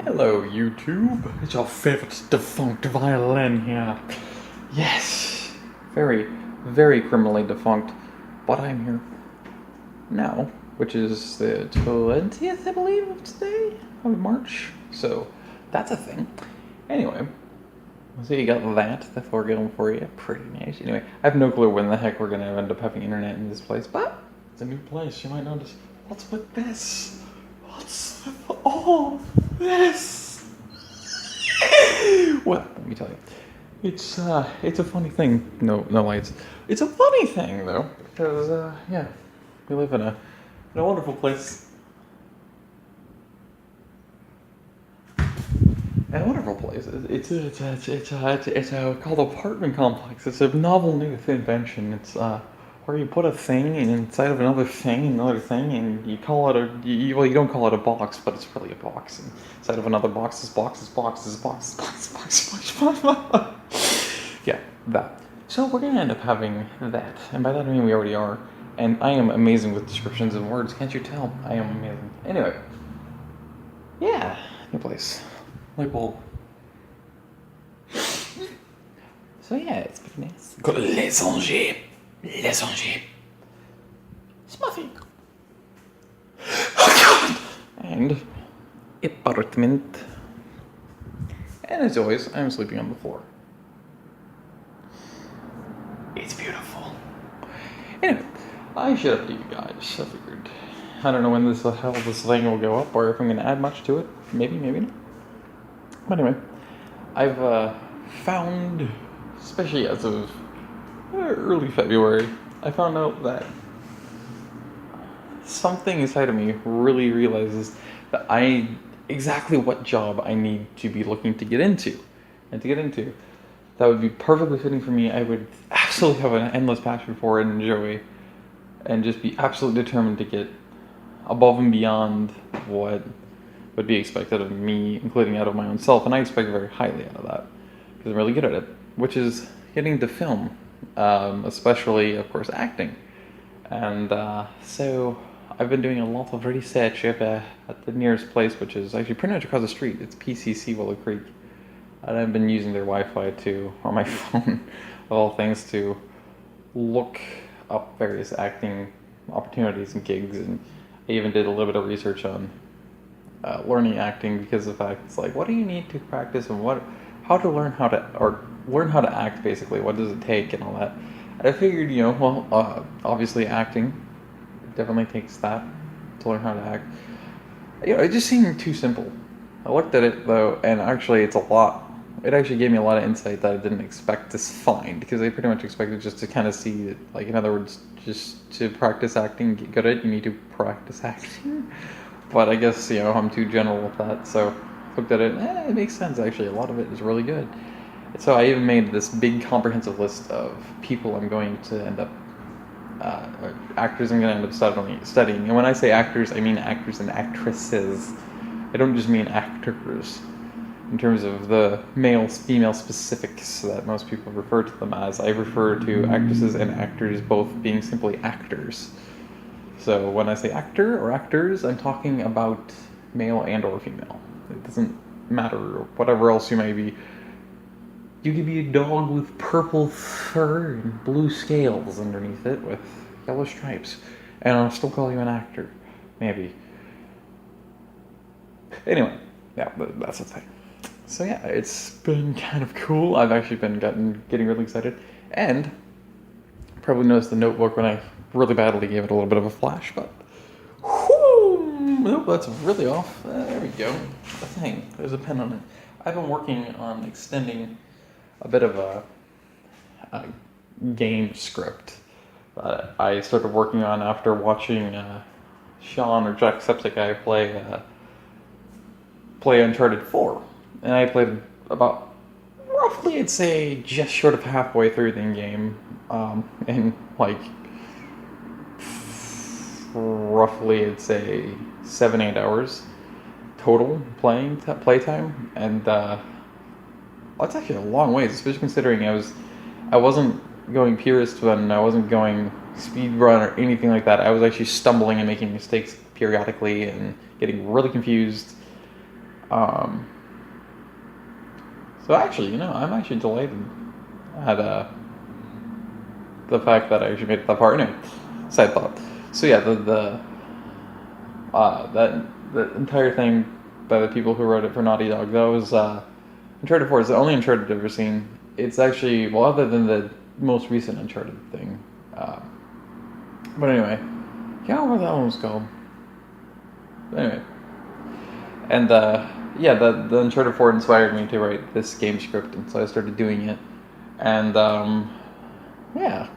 Hello, YouTube. It's your favorite defunct violin here. Yes, very, very criminally defunct, but I'm here now, which is the 20th, I believe, of today, of March. So that's a thing. Anyway, so you got that for going for you. Pretty nice. Anyway, I have no clue when the heck we're gonna end up having internet in this place, but it's a new place. You might notice. What's with this? What's with all this? Well, let me tell you, it's a funny thing. No lights. It's a funny thing though, because yeah, we live in a wonderful place. A wonderful place. It's called apartment complex. It's a novel new invention. It's where you put a thing inside of another thing, and you call it well, you don't call it a box, but it's really a box. And inside of another box, box. Yeah, that. So we're gonna end up having that, and by that I mean we already are. And I am amazing with descriptions and words. Can't you tell? I am amazing. Anyway, yeah, new place. Light bulb. So yeah, it's pretty nice. Got les Angers. Smuffy. Oh god! And apartment. And as always, I'm sleeping on the floor. It's beautiful. Anyway, I should update you guys. I figured. I don't know when this thing will go up, or if I'm gonna add much to it. Maybe not. But anyway, I've found, especially as of early February, I found out that something inside of me really realizes that exactly what job I need to be looking to get into. And to get into, that would be perfectly fitting for me. I would absolutely have an endless passion for it and enjoy, and just be absolutely determined to get above and beyond what would be expected of me, including out of my own self, and I expect very highly out of that, because I'm really good at it, which is getting to film, especially, of course, acting. And so I've been doing a lot of research at the nearest place, which is actually pretty much across the street. It's PCC Willow Creek, and I've been using their Wi-Fi on my phone, of all things, to look up various acting opportunities and gigs, and I even did a little bit of research on learning acting, because of the fact it's like, what do you need to practice, and how to learn how to act, basically. What does it take and all that. And I figured, obviously acting, it definitely takes that to learn how to act. It just seemed too simple. I looked at it though, and actually it's a lot. It actually gave me a lot of insight that I didn't expect to find, because I pretty much expected just to kind of see it, like, in other words, just to practice acting, get good at it, you need to practice acting. But I guess, I'm too general with that, so I looked at it, it makes sense, actually. A lot of it is really good. So I even made this big comprehensive list of people I'm going to end up, actors I'm going to end up studying. And when I say actors, I mean actors and actresses. I don't just mean actors, in terms of the male-female specifics that most people refer to them as. I refer to actresses and actors both being simply actors. So when I say actor or actors, I'm talking about male and or female. It doesn't matter whatever else you may be. You could be a dog with purple fur and blue scales underneath it with yellow stripes, and I'll still call you an actor. Maybe. Anyway, yeah, that's the thing. So yeah, it's been kind of cool. I've actually been getting really excited, and probably noticed the notebook when I really badly gave it a little bit of a flash, but nope, that's really off. There we go. The thing. There's a pen on it. I've been working on extending a bit of a game script that I started working on after watching Sean or Jacksepticeye play Uncharted 4. And I played about, roughly, I'd say, just short of halfway through the game, in like roughly, I'd say 7-8 hours total playtime, and that's actually a long ways, especially considering I wasn't going purist and I wasn't going speed run or anything like that. I was actually stumbling and making mistakes periodically and getting really confused. Um, so actually, I'm actually delighted at the fact that I actually made it that far. Anyway, side thought. So yeah, the entire thing by the people who wrote it for Naughty Dog, that was Uncharted 4 is the only Uncharted I've ever seen. It's actually, well, other than the most recent Uncharted thing. But anyway, I can't remember what that one was called. But anyway. And yeah, the Uncharted 4 inspired me to write this game script, and so I started doing it. And yeah,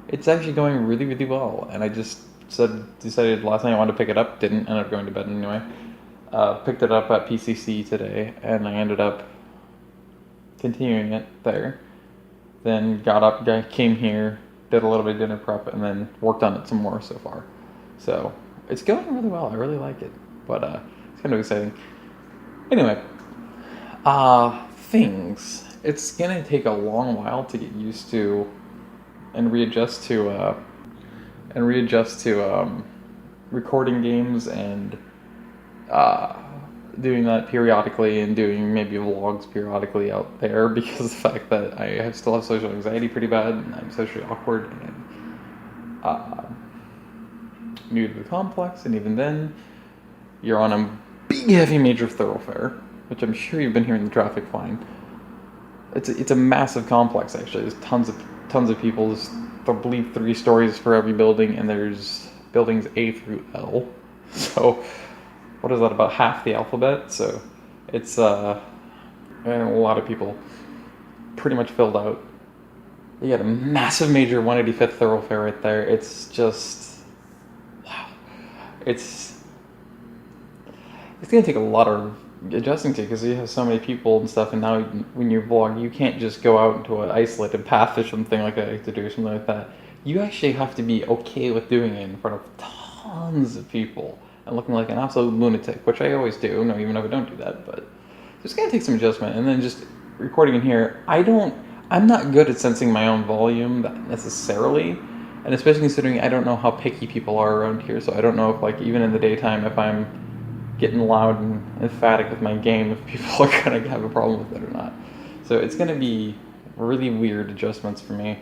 it's actually going really, really well. And I just decided last night I wanted to pick it up. Didn't end up going to bed anyway. Picked it up at PCC today, and I ended up continuing it there. Then got up, came here, did a little bit of dinner prep, and then worked on it some more so far. So it's going really well. I really like it, but it's kind of exciting. Anyway, things. It's gonna take a long while to get used to and readjust to recording games and doing that periodically and doing maybe vlogs periodically out there, because of the fact that I still have social anxiety pretty bad, and I'm socially awkward and new to the complex, and even then you're on a big heavy major thoroughfare, which I'm sure you've been hearing the traffic fine. It's a massive complex actually. There's tons of people. There's, I believe, 3 stories for every building, and there's buildings A through L. So what is that, about half the alphabet? So it's and a lot of people, pretty much filled out. You got a massive major 185th thoroughfare right there. It's just, wow. It's gonna take a lot of adjusting to, because you have so many people and stuff, and now when you vlog, you can't just go out into an isolated path or something like I like to do, or something like that. You actually have to be okay with doing it in front of tons of people and looking like an absolute lunatic, which I always do, even if I don't do that, but it's gonna take some adjustment. And then just recording in here, I'm not good at sensing my own volume necessarily, and especially considering I don't know how picky people are around here, so I don't know if, like, even in the daytime, if I'm getting loud and emphatic with my game, if people are gonna have a problem with it or not. So it's gonna be really weird adjustments for me.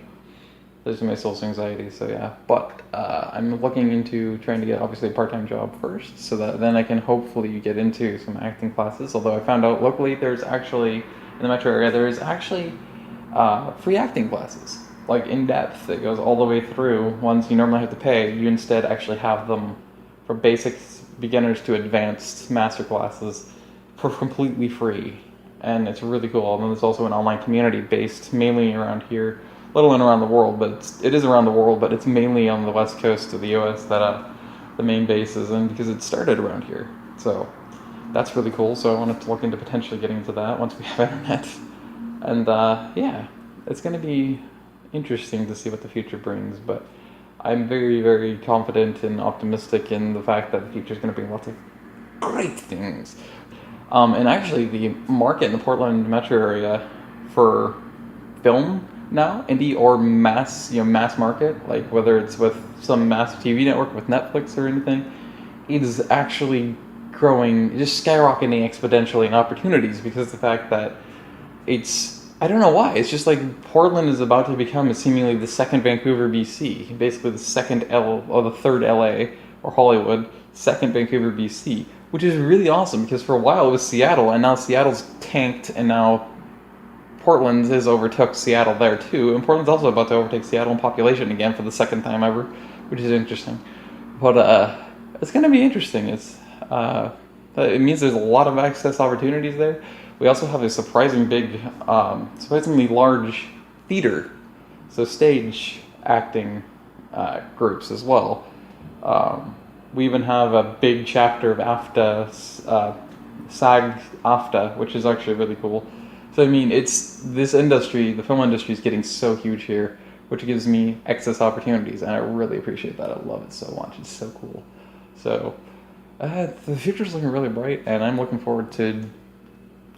There's my social anxiety, so yeah. But I'm looking into trying to get, obviously, a part-time job first, so that then I can hopefully get into some acting classes. Although I found out locally there's actually, in the metro area, there's actually free acting classes, like in depth. It goes all the way through. Ones you normally have to pay, you instead actually have them for basics, beginners to advanced master classes for completely free. And it's really cool. And then there's also an online community based mainly around here, let alone around the world, but it is around the world, but it's mainly on the west coast of the US that the main base is in, because it started around here. So that's really cool. So I wanted to look into potentially getting into that once we have internet. And yeah, it's going to be interesting to see what the future brings, but I'm very, very confident and optimistic in the fact that the future is going to bring lots of great things. And actually, the market in the Portland metro area for film now, indie or mass market, like whether it's with some mass TV network with Netflix or anything, it is actually growing, just skyrocketing exponentially in opportunities, because of the fact that I don't know why, it's just like Portland is about to become seemingly the second Vancouver, BC, basically the third LA, or Hollywood, second Vancouver, BC, which is really awesome, because for a while it was Seattle, and now Seattle's tanked, and now Portland has overtook Seattle there too, and Portland's also about to overtake Seattle in population again for the second time ever, which is interesting. But it's going to be interesting. It means there's a lot of access opportunities there. We also have a surprisingly large theater, so stage acting groups as well. We even have a big chapter of AFTA, SAG-AFTA, which is actually really cool. So I mean, this industry, the film industry, is getting so huge here, which gives me excess opportunities, and I really appreciate that. I love it so much. It's so cool. So the future's looking really bright, and I'm looking forward to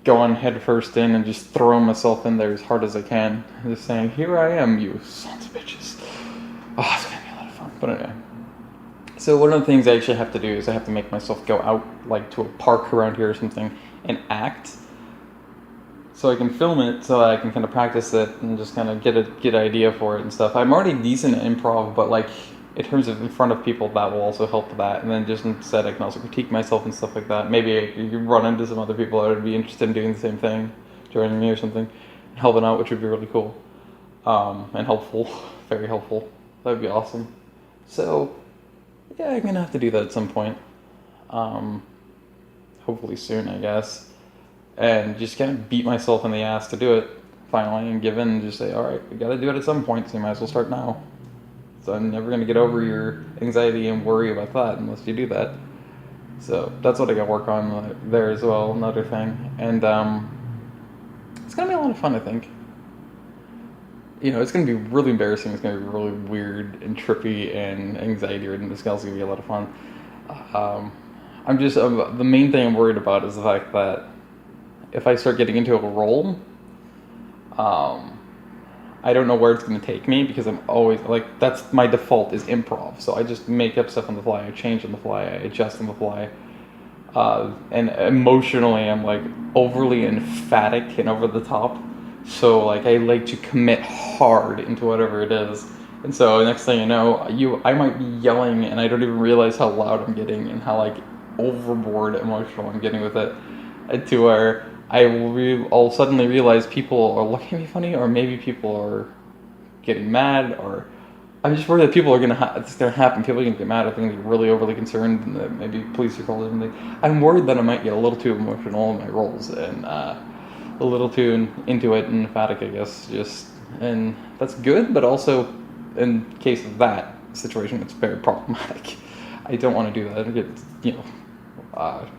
going head first in and just throwing myself in there as hard as I can. Just saying, here I am, you sons of bitches. Oh, it's gonna be a lot of fun. But anyway, So one of the things I actually have to do is I have to make myself go out, like, to a park around here or something and act, so I can film it, so I can kind of practice it and just kind of get an idea for it and stuff. I'm already decent at improv, but like in terms of in front of people, that will also help with that. And then just instead, I can also critique myself and stuff like that. Maybe you can run into some other people that would be interested in doing the same thing, joining me or something, and helping out, which would be really cool and helpful, very helpful. That would be awesome. So yeah, I'm gonna have to do that at some point. Hopefully soon, I guess. And just kind of beat myself in the ass to do it finally and give in and just say, all right, we got to do it at some point, so you might as well start now. So I'm never going to get over your anxiety and worry about that unless you do that. So that's what I got to work on there as well, another thing. And it's going to be a lot of fun, I think. You know, it's going to be really embarrassing. It's going to be really weird and trippy and anxiety-ridden. This guy's going to be a lot of fun. The main thing I'm worried about is the fact that if I start getting into a role, I don't know where it's going to take me, because I'm always, like, that's my default is improv. So I just make up stuff on the fly, I change on the fly, I adjust on the fly. And emotionally, I'm, like, overly emphatic and over the top. So, like, I like to commit hard into whatever it is. And so next thing you know, I might be yelling and I don't even realize how loud I'm getting and how, like, overboard emotional I'm getting with it, to where I'll suddenly realize people are looking at me funny, or maybe people are getting mad, or I'm just worried that people are it's gonna happen. People are gonna get mad. I think they're really overly concerned, and that maybe police are called or something. I'm worried that I might get a little too emotional in my roles and a little too into it and emphatic, I guess. And that's good, but also in case of that situation, it's very problematic. I don't want to do that. I get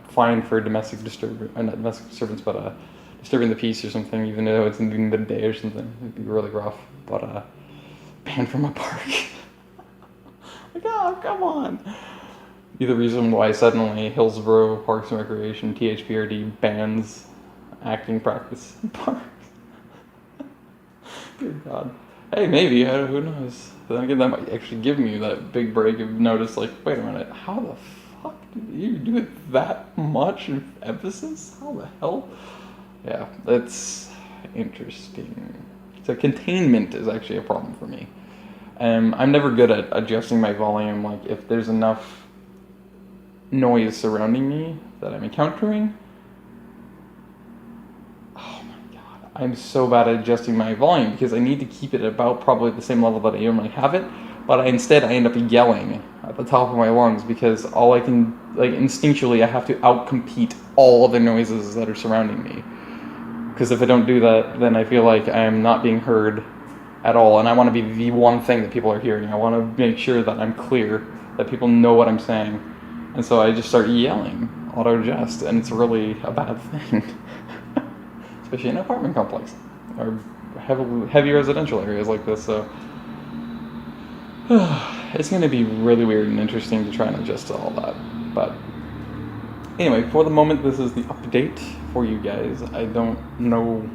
fined for domestic disturbance, not domestic disturbance, but disturbing the peace or something, even though it's in the midday or something. It'd be really rough. But banned from a park. Like, oh, come on. Be the reason why suddenly Hillsborough Parks and Recreation, THPRD, bans acting practice in parks. Good God. Hey, maybe, who knows? Then again, that might actually give me that big break of notice, like, wait a minute, how the fuck did you do it that much emphasis? How the hell? Yeah, that's interesting. So containment is actually a problem for me. I'm never good at adjusting my volume, like if there's enough noise surrounding me that I'm encountering. Oh my God, I'm so bad at adjusting my volume because I need to keep it about probably the same level that I normally have it, but instead I end up yelling at the top of my lungs because all I can, like instinctually, I have to outcompete all of the noises that are surrounding me. Because if I don't do that, then I feel like I am not being heard at all, and I want to be the one thing that people are hearing. I want to make sure that I'm clear, that people know what I'm saying, and so I just start yelling, auto-adjust, and it's really a bad thing, especially in an apartment complex or heavy residential areas like this. So it's going to be really weird and interesting to try and adjust to all that. But anyway, for the moment, this is the update for you guys. I don't know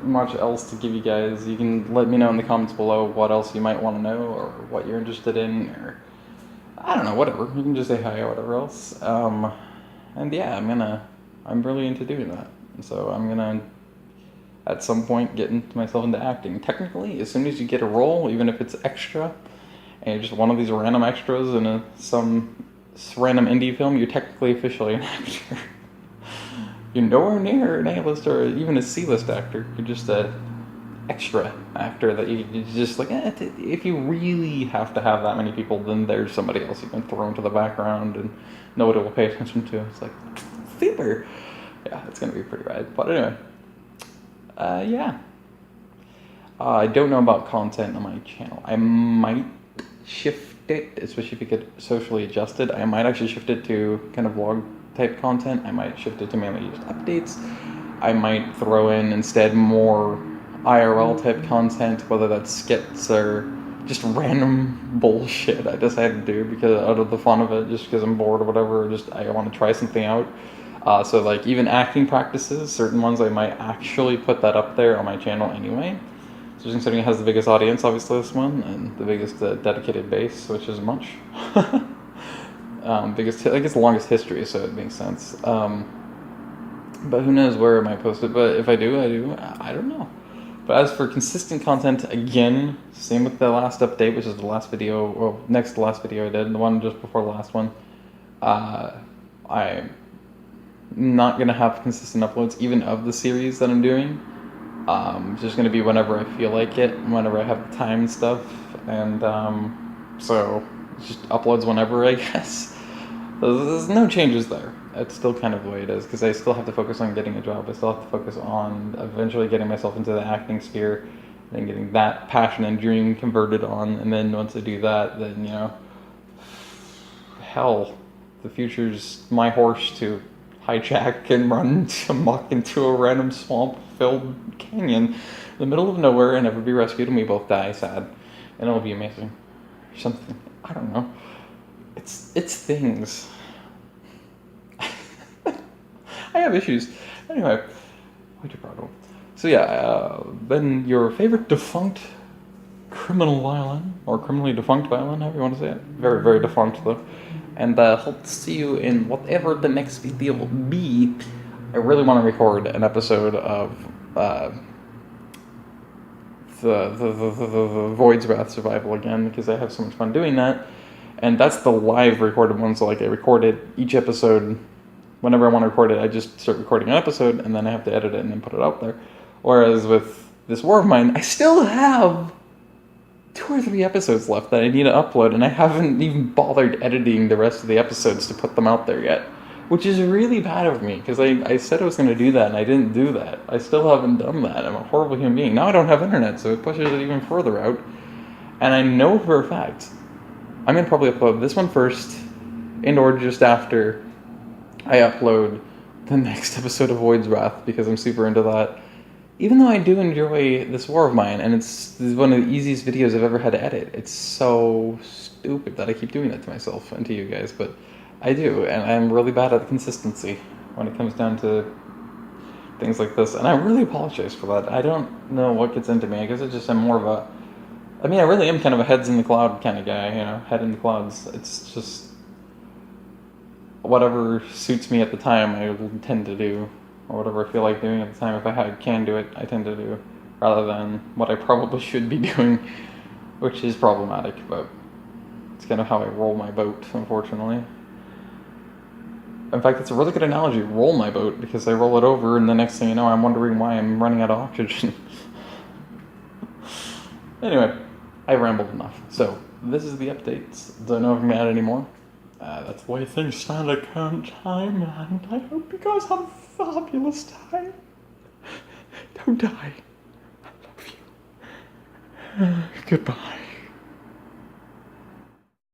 much else to give you guys. You can let me know in the comments below what else you might want to know or what you're interested in, or I don't know, whatever. You can just say hi or whatever else. And yeah, I'm really into doing that. And so I'm gonna at some point get myself into acting. Technically, as soon as you get a role, even if it's extra, and you're just one of these random extras in some random indie film, you're technically officially an actor. You're nowhere near an A-list or even a C-list actor. You're just an extra actor that you just like, if you really have to have that many people, then there's somebody else you can throw into the background and nobody will pay attention to. It's like, super. Yeah, it's going to be pretty rad. But anyway, yeah. I don't know about content on my channel. I might shift it, especially if you get socially adjusted. I might actually shift it to kind of vlog type content. I might shift it to mainly just updates. I might throw in instead more IRL type content, whether that's skits or just random bullshit I decided to do because out of the fun of it, just because I'm bored or whatever, or just I want to try something out. So like even acting practices, certain ones I might actually put that up there on my channel anyway. Just considering it has the biggest audience, obviously, this one, and the biggest dedicated base, which is much. Biggest, I guess, the longest history, so it makes sense. But who knows where I might post it, but if I do, I don't know. But as for consistent content, again, same with the last update, which is the last video, or next to last video I did, the one just before the last one. I'm not going to have consistent uploads, even of the series that I'm doing. It's just going to be whenever I feel like it, whenever I have the time and stuff, and so just uploads whenever, I guess. There's no changes there. It's still kind of the way it is, because I still have to focus on getting a job. I still have to focus on eventually getting myself into the acting sphere, and getting that passion and dream converted on, and then once I do that, then, you know, hell, the future's my horse to hijack and run amok into a random swamp-filled canyon in the middle of nowhere and never be rescued, and we both die sad, and it'll be amazing. Or something. I don't know. It's things. I have issues. Anyway, way too proud of. So yeah, then your favorite defunct criminal violin, or criminally defunct violin, however you want to say it. Very, very defunct though. And hope to see you in whatever the next video will be. I really want to record an episode of the Void's Wrath Survival again, because I have so much fun doing that. And that's the live recorded one, so like I recorded each episode. Whenever I want to record it, I just start recording an episode, and then I have to edit it and then put it out there. Whereas with this War of Mine, I still have 2 or 3 episodes left that I need to upload, and I haven't even bothered editing the rest of the episodes to put them out there yet. Which is really bad of me, because I said I was going to do that, and I didn't do that. I still haven't done that. I'm a horrible human being. Now I don't have internet, so it pushes it even further out. And I know for a fact, I'm going to probably upload this one first, and or just after I upload the next episode of Void's Wrath, because I'm super into that. Even though I do enjoy this War of Mine, and it's one of the easiest videos I've ever had to edit. It's so stupid that I keep doing that to myself and to you guys, but I do, and I'm really bad at consistency when it comes down to things like this, and I really apologize for that. I don't know what gets into me. I guess it's just I'm more of a... I mean, I really am kind of a heads in the cloud kind of guy, you know, head in the clouds. It's just... whatever suits me at the time, I tend to do, or whatever I feel like doing at the time. If I can do it, I tend to do, rather than what I probably should be doing, which is problematic, but it's kind of how I roll my boat, unfortunately. In fact, it's a really good analogy, roll my boat, because I roll it over, and the next thing you know, I'm wondering why I'm running out of oxygen. Anyway, I rambled enough. So, this is the updates. Don't know if I'm going to add any more. That's the way things stand at current time, and I hope you guys have a fabulous time. Don't die. I love you. Goodbye.